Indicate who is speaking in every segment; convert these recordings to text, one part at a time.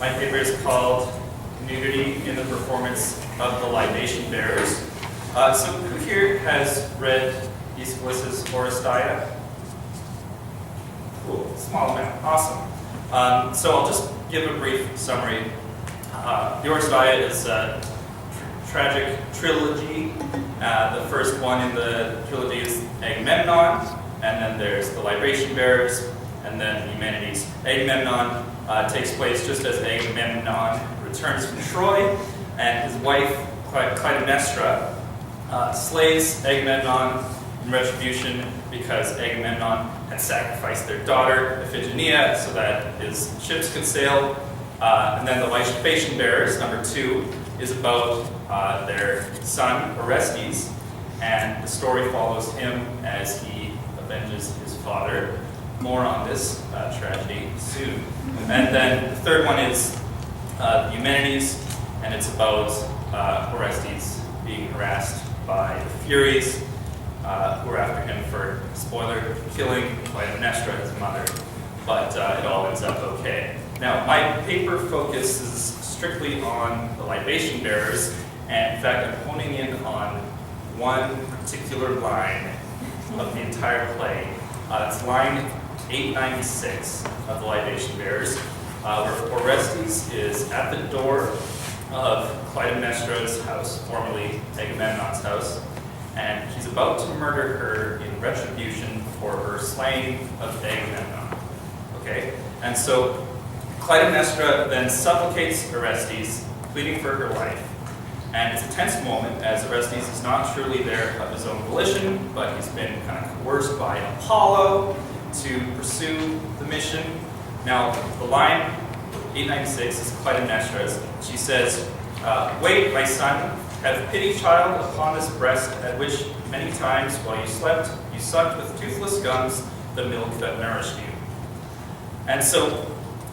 Speaker 1: My paper is called Nudity in the Performance of the Libation Bearers. So who here has read Aeschylus's Oresteia? Cool, small amount, awesome. So I'll just give a brief summary. The Oresteia is a tragic trilogy. The first one in the trilogy is Agamemnon, and then there's the Libation Bearers, and then the Eumenides. Agamemnon takes place just as Agamemnon returns from Troy, and his wife, Clytemnestra, slays Agamemnon in retribution because Agamemnon had sacrificed their daughter, Iphigenia, so that his ships could sail. And then the Libation Bearers, number 2, is about their son, Orestes, and the story follows him as he avenges his father. More on this tragedy soon. And then the third one is the Eumenides, and it's about Orestes being harassed by the Furies, who are after him for, spoiler, killing Clytemnestra, his mother. But it all ends up okay. Now, my paper focuses strictly on the Libation Bearers, and in fact, I'm honing in on one particular line of the entire play. It's line 896 of the Libation Bearers, where Orestes is at the door of Clytemnestra's house, formerly Agamemnon's house, and he's about to murder her in retribution for her slaying of Agamemnon. Okay? And so Clytemnestra then supplicates Orestes, pleading for her life. And it's a tense moment, as Orestes is not truly there of his own volition, but he's been kind of coerced by Apollo to pursue the mission. Now, the line 896 is Clytemnestra's. She says, "Wait, my son, have pity, child, upon this breast, at which many times while you slept, you sucked with toothless gums the milk that nourished you." And so,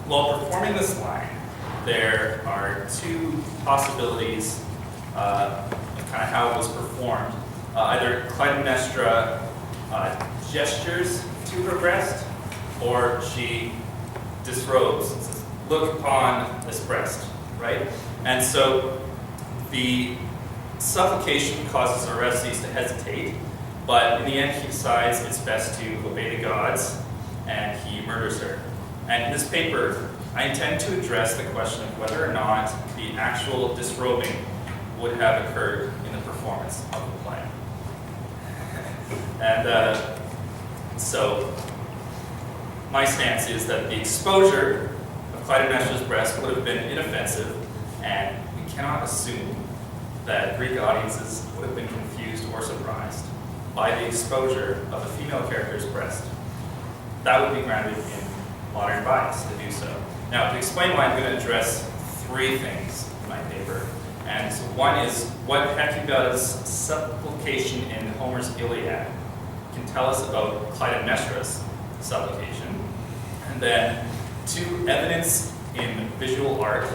Speaker 1: while performing this line, there are two possibilities of kind of how it was performed. Either Clytemnestra gestures to her breast, or she disrobes and says, "Look upon this breast," right? And so the supplication causes Orestes to hesitate, but in the end he decides it's best to obey the gods, and he murders her. And in this paper, I intend to address the question of whether or not the actual disrobing would have occurred in the performance of the play. And so my stance is that the exposure of Clytemnestra's breast would have been inoffensive, and we cannot assume that Greek audiences would have been confused or surprised by the exposure of a female character's breast. That would be grounded in modern bias to do so. Now, to explain why, I'm going to address 3 things in my paper. And so one is what Hecuba's supplication in Homer's Iliad can tell us about Clytemnestra's supplication. And then 2, evidence in visual art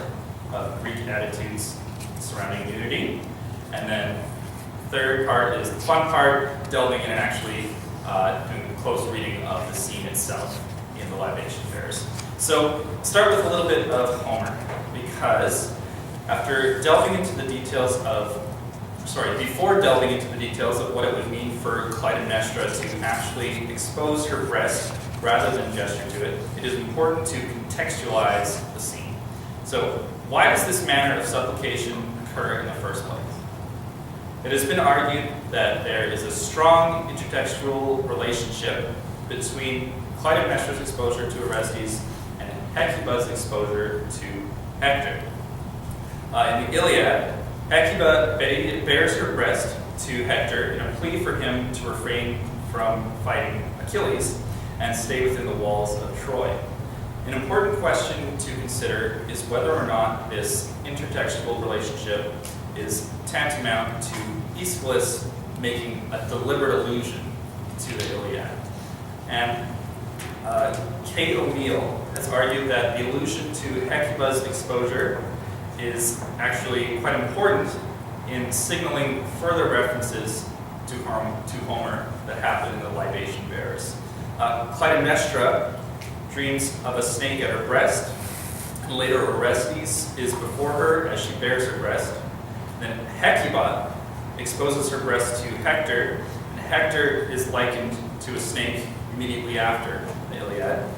Speaker 1: of Greek attitudes surrounding nudity. And then the 3rd part is the fun part, delving in and actually doing a close reading of the scene itself in the Libation Bearers. So start with a little bit of Homer, because before delving into the details of what it would mean for Clytemnestra to actually expose her breast rather than gesture to it, it is important to contextualize the scene. So why does this manner of supplication occur in the first place? It has been argued that there is a strong intertextual relationship between Clytemnestra's exposure to Orestes and Hecuba's exposure to Hector. In the Iliad, Hecuba bares her breast to Hector in a plea for him to refrain from fighting Achilles and stay within the walls of Troy. An important question to consider is whether or not this intertextual relationship is tantamount to Aeschylus making a deliberate allusion to the Iliad. And Kate O'Neill has argued that the allusion to Hecuba's exposure is actually quite important in signaling further references to Homer that happen in the Libation Bearers. Clytemnestra dreams of a snake at her breast, And later Orestes is before her as she bears her breast. Then Hecuba exposes her breast to Hector, and Hector is likened to a snake immediately after the Iliad.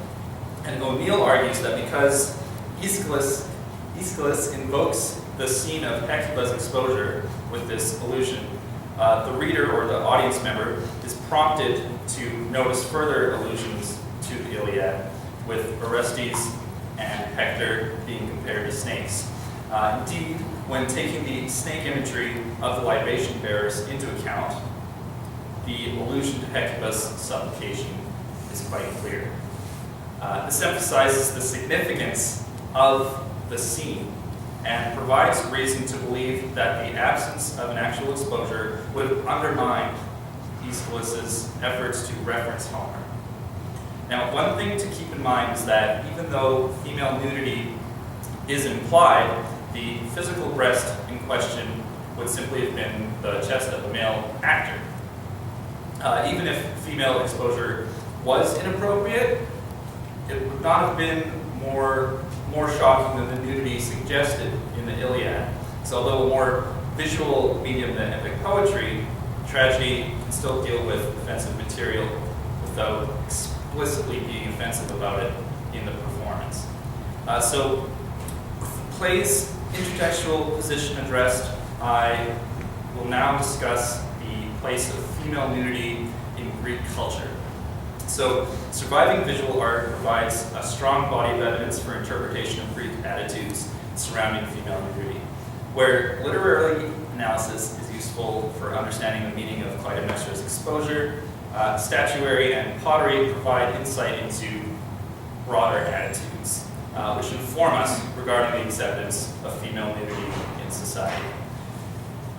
Speaker 1: And O'Neill argues that because Aeschylus invokes the scene of Hecuba's exposure with this allusion, the reader or the audience member is prompted to notice further allusions to the Iliad, with Orestes and Hector being compared to snakes. Indeed, when taking the snake imagery of the libation bearers into account, the allusion to Hecuba's supplication is quite clear. This emphasizes the significance of the scene and provides reason to believe that the absence of an actual exposure would have undermined Aeschylus's efforts to reference Homer. Now, one thing to keep in mind is that even though female nudity is implied, the physical breast in question would simply have been the chest of a male actor. Even if female exposure was inappropriate, it would not have been more shocking than the nudity suggested in the Iliad. So although a more visual medium than epic poetry, tragedy can still deal with offensive material without explicitly being offensive about it in the performance. So with the play's intertextual position addressed, I will now discuss the place of female nudity in Greek culture. So, surviving visual art provides a strong body of evidence for interpretation of Greek attitudes surrounding female nudity, where literary analysis is useful for understanding the meaning of Clytemnestra's exposure. Statuary and pottery provide insight into broader attitudes, which inform us regarding the acceptance of female nudity in society.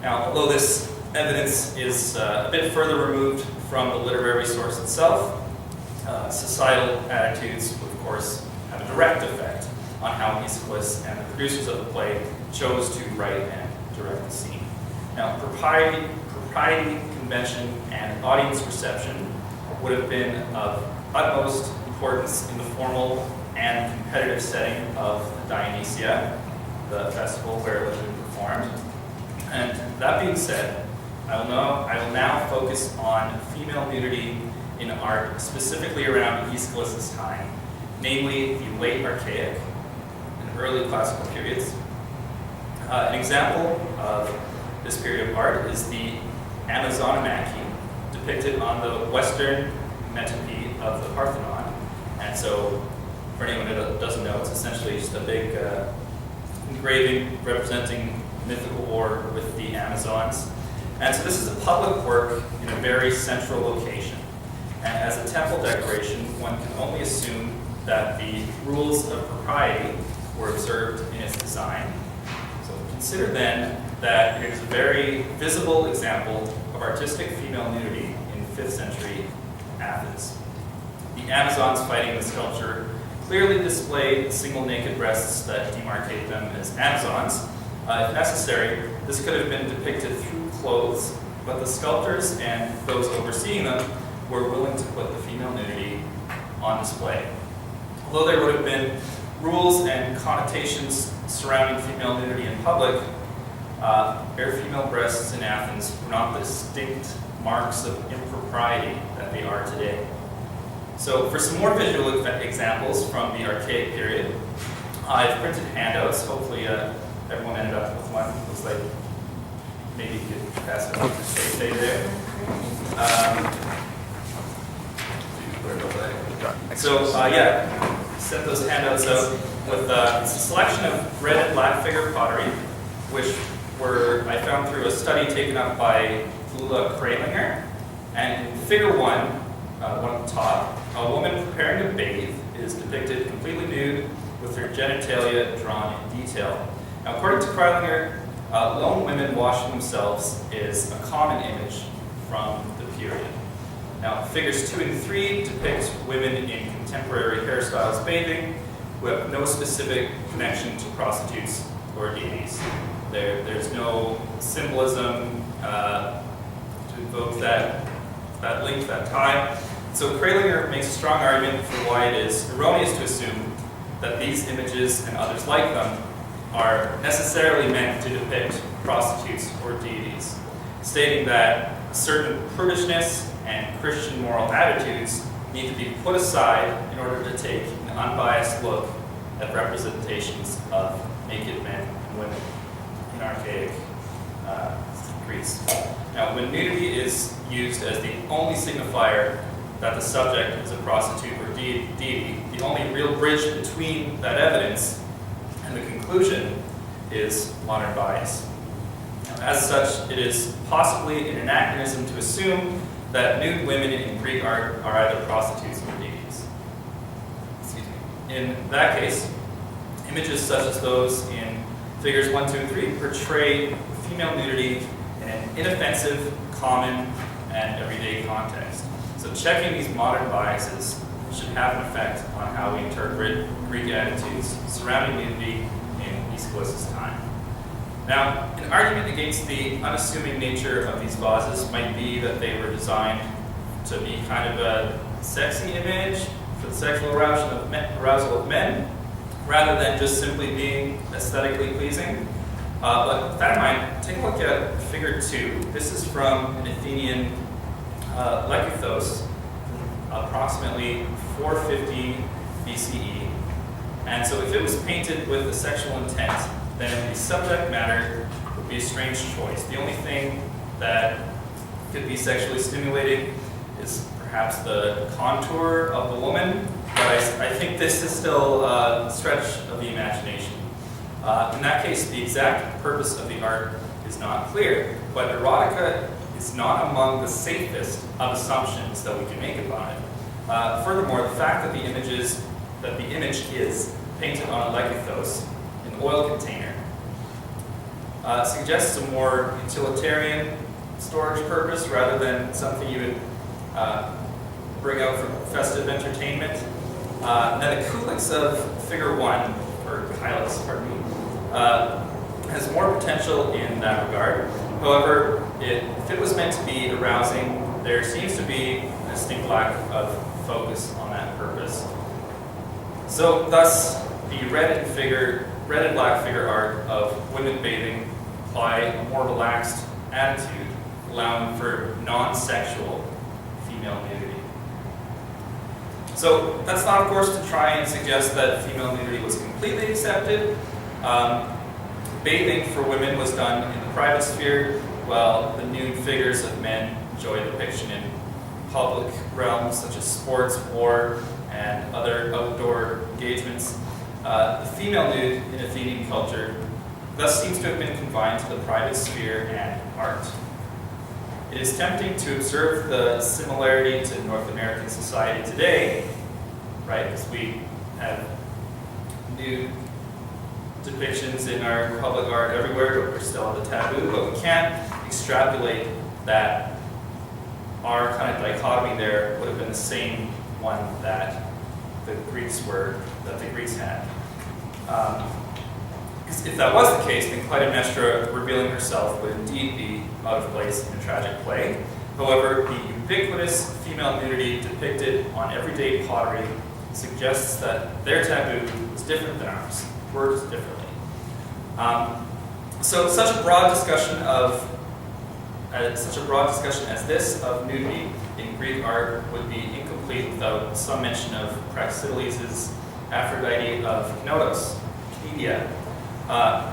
Speaker 1: Now, although this evidence is a bit further removed from the literary source itself, societal attitudes, of course, have a direct effect on how Aeschylus and the producers of the play chose to write and direct the scene. Now, propriety, convention, and audience reception would have been of utmost importance in the formal and competitive setting of the Dionysia, the festival where it was performed. And that being said, I will now focus on female nudity in art, specifically around Aeschylus' time, namely the late Archaic and early classical periods. An example of this period of art is the Amazonomachy, depicted on the western metope of the Parthenon. And so, for anyone who doesn't know, it's essentially just a big engraving representing mythical war with the Amazons. And so this is a public work in a very central location. And as a temple decoration, one can only assume that the rules of propriety were observed in its design. So consider then that it is a very visible example of artistic female nudity in 5th century Athens. The Amazons fighting the sculpture clearly displayed single naked breasts that demarcate them as Amazons. If necessary, this could have been depicted through clothes, but the sculptors and those overseeing them were willing to put the female nudity on display. Although there would have been rules and connotations surrounding female nudity in public, bare female breasts in Athens were not the distinct marks of impropriety that they are today. So for some more visual examples from the Archaic period, I've printed handouts. Hopefully everyone ended up with one. Looks like maybe you could pass it on to stay there. So sent those handouts out with a selection of red and black figure pottery, which I found through a study taken up by Ulla Kreilinger. And in figure one at the top, a woman preparing to bathe is depicted completely nude with her genitalia drawn in detail. Now, according to Kreilinger, lone women washing themselves is a common image from the period. Now, figures 2 and 3 depict women in contemporary hairstyles bathing who have no specific connection to prostitutes or deities. There's no symbolism to invoke that link, that tie. So Kreilinger makes a strong argument for why it is erroneous to assume that these images and others like them are necessarily meant to depict prostitutes or deities, stating that certain prudishness and Christian moral attitudes need to be put aside in order to take an unbiased look at representations of naked men and women in archaic Greece. Now, when nudity is used as the only signifier that the subject is a prostitute or deity, the only real bridge between that evidence and the conclusion is modern bias. As such, it is possibly an anachronism to assume that nude women in Greek art are either prostitutes or deities. In that case, images such as those in figures 1, 2, and 3 portray female nudity in an inoffensive, common, and everyday context. So checking these modern biases should have an effect on how we interpret Greek attitudes surrounding nudity in Aeschylus's time. Now, an argument against the unassuming nature of these vases might be that they were designed to be kind of a sexy image for the sexual arousal of men, rather than just simply being aesthetically pleasing. But with that in mind, take a look at figure 2. This is from an Athenian Lekuthos, approximately 450 BCE. And so if it was painted with a sexual intent, then the subject matter would be a strange choice. The only thing that could be sexually stimulating is perhaps the contour of the woman, but I think this is still a stretch of the imagination. In that case, the exact purpose of the art is not clear, but erotica is not among the safest of assumptions that we can make about it. Furthermore, the fact that the image is painted on a lekuthos, an oil container, suggests a more utilitarian storage purpose rather than something you would bring out for festive entertainment. Now the Kulix of figure 1, or Kylix, pardon me, has more potential in that regard. However, if it was meant to be arousing, there seems to be a distinct lack of focus on that purpose. So thus, the red and black figure art of women bathing imply a more relaxed attitude, allowing for non-sexual female nudity. So that's not, of course, to try and suggest that female nudity was completely accepted. Bathing for women was done in the private sphere, while the nude figures of men enjoyed depiction in public realms such as sports, war, and other outdoor engagements. The female nude in Athenian culture thus seems to have been confined to the private sphere and art. It is tempting to observe the similarity to North American society today, right? Because we have nude depictions in our public art everywhere, but we're still at the taboo. But we can't extrapolate that our kind of dichotomy there would have been the same one that the Greeks had. Because if that was the case, then Clytemnestra revealing herself would indeed be out of place in a tragic play. However, the ubiquitous female nudity depicted on everyday pottery suggests that their taboo was different than ours, works differently. So such a broad discussion as this of nudity in Greek art would be incomplete without some mention of Praxiteles' Aphrodite of Knotos, Cnidia.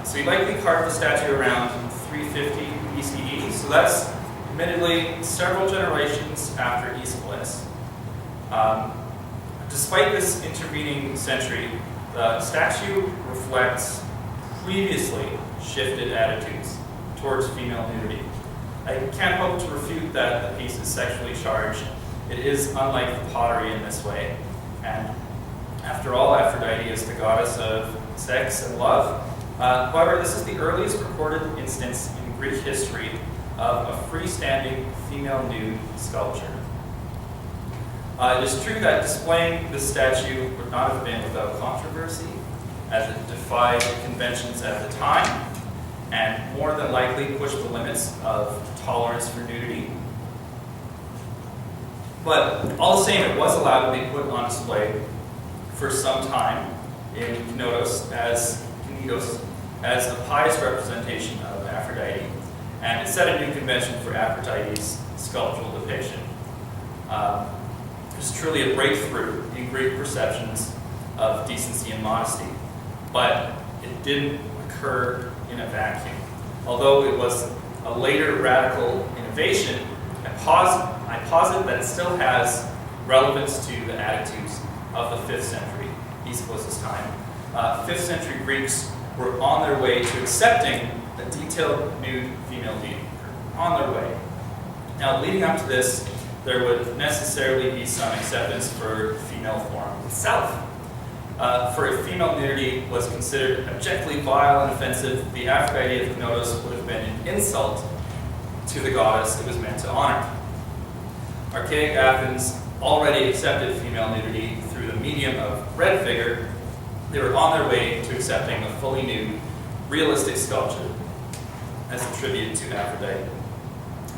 Speaker 1: So he likely carved the statue around 350 BCE, so that's admittedly several generations after Aeschylus. Despite this intervening century, the statue reflects previously shifted attitudes towards female nudity. I can't hope to refute that the piece is sexually charged. It is unlike the pottery in this way. And after all, Aphrodite is the goddess of sex and love. However, this is the earliest recorded instance in Greek history of a freestanding female nude sculpture. It is true that displaying this statue would not have been without controversy, as it defied conventions at the time, and more than likely pushed the limits of tolerance for nudity. But all the same, it was allowed to be put on display for some time in Knidos as a pious representation of Aphrodite, and it set a new convention for Aphrodite's sculptural depiction. It was truly a breakthrough in Greek perceptions of decency and modesty, but it didn't occur in a vacuum. Although it was a later radical innovation, I posit that it still has relevance to the attitudes of the 5th century, Aesopus' time. 5th century Greeks were on their way to accepting a detailed nude female figure. On their way. Now, leading up to this, there would necessarily be some acceptance for female form itself. For if female nudity was considered objectively vile and offensive, the Aphrodite of Knidos would have been an insult to the goddess it was meant to honor. Archaic Athens already accepted female nudity through the medium of red figure. They were on their way to accepting a fully nude, realistic sculpture as a tribute to Aphrodite.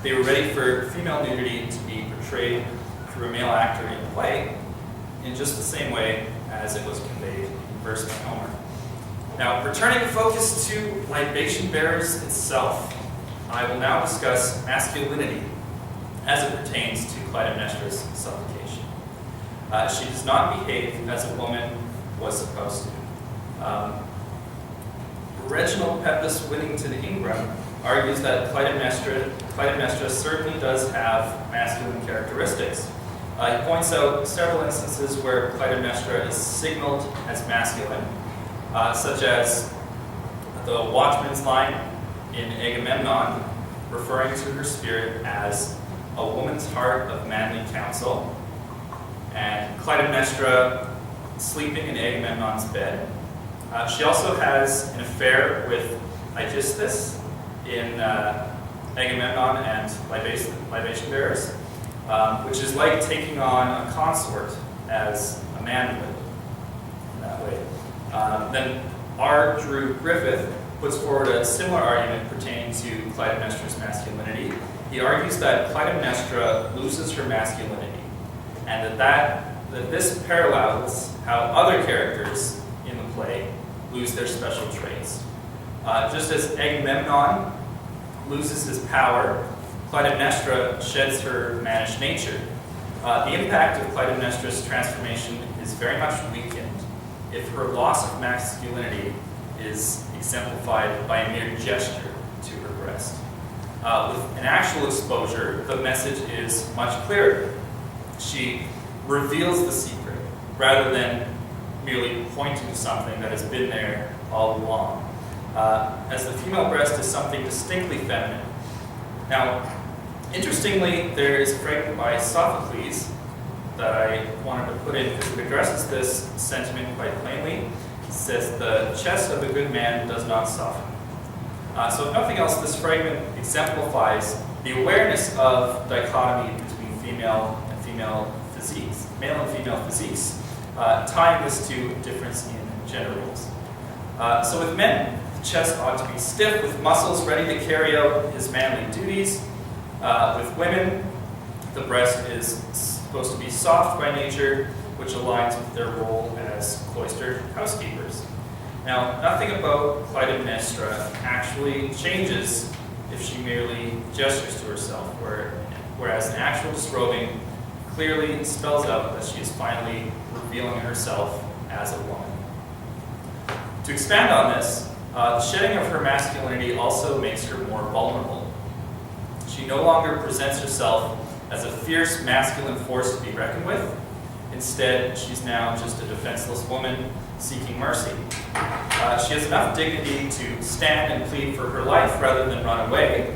Speaker 1: They were ready for female nudity to be portrayed through a male actor in play in just the same way as it was conveyed in verse by Homer. Now, returning the focus to libation bearers itself, I will now discuss masculinity as it pertains to Clytemnestra's supplication. She does not behave as a woman was supposed to. Reginald Pepys Whittington Ingram argues that Clytemnestra certainly does have masculine characteristics. He points out several instances where Clytemnestra is signaled as masculine, such as the watchman's line in Agamemnon, referring to her spirit as a woman's heart of manly counsel, and Clytemnestra sleeping in Agamemnon's bed. She also has an affair with Aegisthus in Agamemnon and Libation Bearers, which is like taking on a consort as a man would in that way. Then R. Drew Griffith puts forward a similar argument pertaining to Clytemnestra's masculinity. He argues that Clytemnestra loses her masculinity, and that this parallels how other characters in the play lose their special traits. Just as Agamemnon loses his power, Clytemnestra sheds her mannish nature. The impact of Clytemnestra's transformation is very much weakened if her loss of masculinity is exemplified by a mere gesture to her breast. With an actual exposure, the message is much clearer. She reveals the secret rather than merely pointing to something that has been there all along. As the female breast is something distinctly feminine. Now, interestingly, there is a fragment by Sophocles that I wanted to put in because it addresses this sentiment quite plainly. It says, "The chest of a good man does not soften." So if nothing else, this fragment exemplifies the awareness of dichotomy between male and female physiques, tying this to difference in gender roles. So with men, the chest ought to be stiff with muscles ready to carry out his manly duties. With women, the breast is supposed to be soft by nature, which aligns with their role as cloistered housekeepers. Now, nothing about Clytemnestra actually changes if she merely gestures to herself, whereas an actual disrobing clearly spells out that she is finally revealing herself as a woman. To expand on this, the shedding of her masculinity also makes her more vulnerable. She no longer presents herself as a fierce masculine force to be reckoned with. Instead, she's now just a defenseless woman seeking mercy. She has enough dignity to stand and plead for her life rather than run away,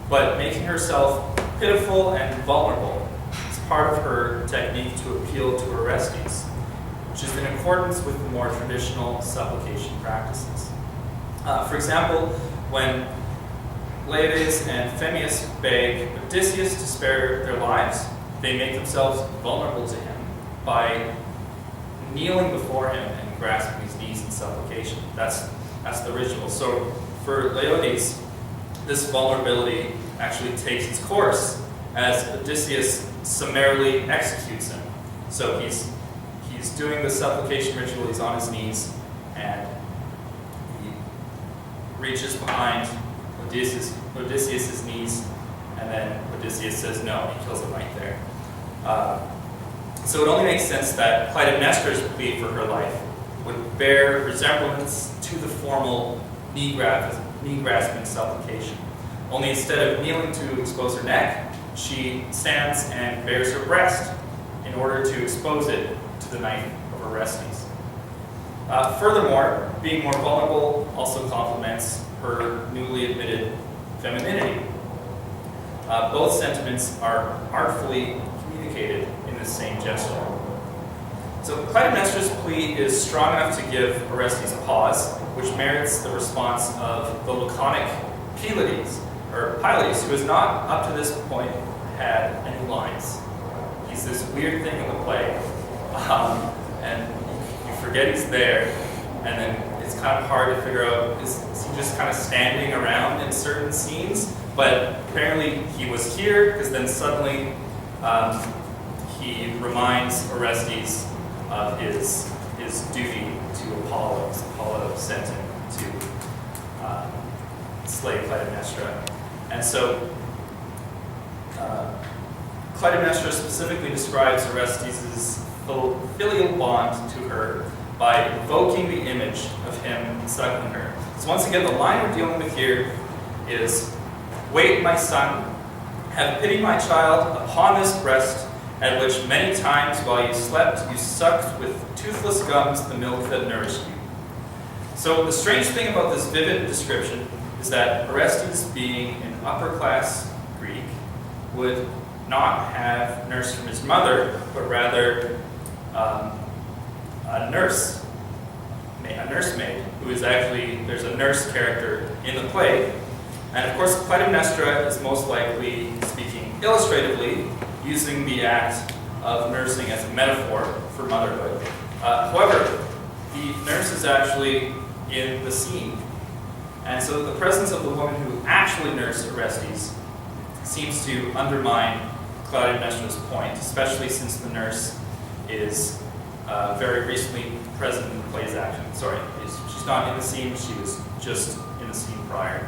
Speaker 1: but making herself pitiful and vulnerable is part of her technique to appeal to Orestes, which is in accordance with the more traditional supplication practices. For example, when Laides and Phemius beg Odysseus to spare their lives, they make themselves vulnerable to him by kneeling before him and grasping his knees in supplication. That's the ritual. So for Laodes, this vulnerability actually takes its course as Odysseus summarily executes him. So he's he's doing the supplication ritual, he's on his knees, and he reaches behind Odysseus' knees, and then Odysseus says no, he kills him right there. So it only makes sense that Clytemnestra's plea for her life would bear resemblance to the formal knee-grasping supplication. Only instead of kneeling to expose her neck, she stands and bares her breast in order to expose it to the knife of Orestes. Furthermore, being more vulnerable also complements her newly admitted femininity. Both sentiments are artfully communicated in the same gesture. So Clytemnestra's plea is strong enough to give Orestes pause, which merits the response of the laconic Pylades, who has not up to this point had any lines. He's this weird thing in the play, and you forget he's there, and then it's kind of hard to figure out, is he just kind of standing around in certain scenes? But apparently he was here, because then suddenly he reminds Orestes of his duty to Apollo. Apollo sent him to slay Clytemnestra. And so Clytemnestra specifically describes Orestes' filial bond to her by evoking the image of him suckling her. So once again, the line we're dealing with here is, "Wait, my son, have pity, my child, upon this breast, at which many times while you slept, you sucked with toothless gums the milk that nourished you." So the strange thing about this vivid description is that Orestes, being an upper-class Greek, would not have nursed from his mother, but rather a nursemaid, who is actually, there's a nurse character in the play. And of course, Clytemnestra is most likely, speaking illustratively, using the act of nursing as a metaphor for motherhood. However, the nurse is actually in the scene. And so the presence of the woman who actually nursed Orestes seems to undermine Clytemnestra's point, especially since the nurse is very recently present in the play's action. Sorry, she's not in the scene, she was just in the scene prior.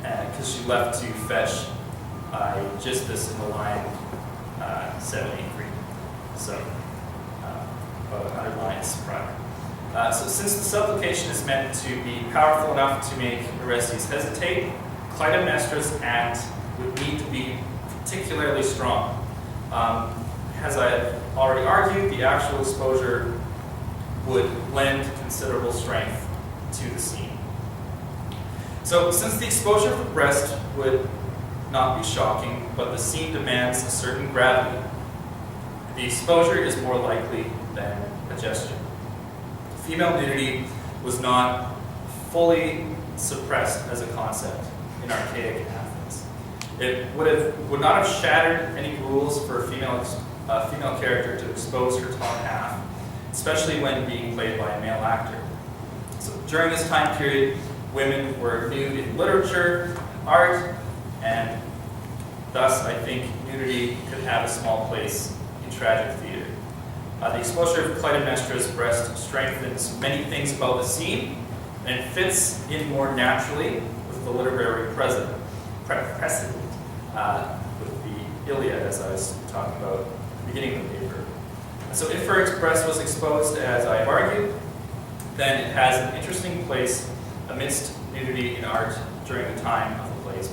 Speaker 1: Because she left to fetch just this in the line 783. So, about 100 lines prior. So since the supplication is meant to be powerful enough to make Orestes hesitate, Clytemnestra's act would need to be particularly strong. As I already argued, the actual exposure would lend considerable strength to the scene. So since the exposure of the breast would not be shocking, but the scene demands a certain gravity, the exposure is more likely than a gesture. Female nudity was not fully suppressed as a concept in archaic Athens. It would not have shattered any rules for a female character to expose her top half, especially when being played by a male actor. So during this time period, women were nude in literature, art, and thus I think nudity could have a small place in tragic theater. The exposure of Clytemnestra's breast strengthens many things about the scene, and it fits in more naturally with the literary precedent with the Iliad, as I was talking about at the beginning of the paper. And so if her breast was exposed, as I have argued, then it has an interesting place amidst nudity in art during the time of the play's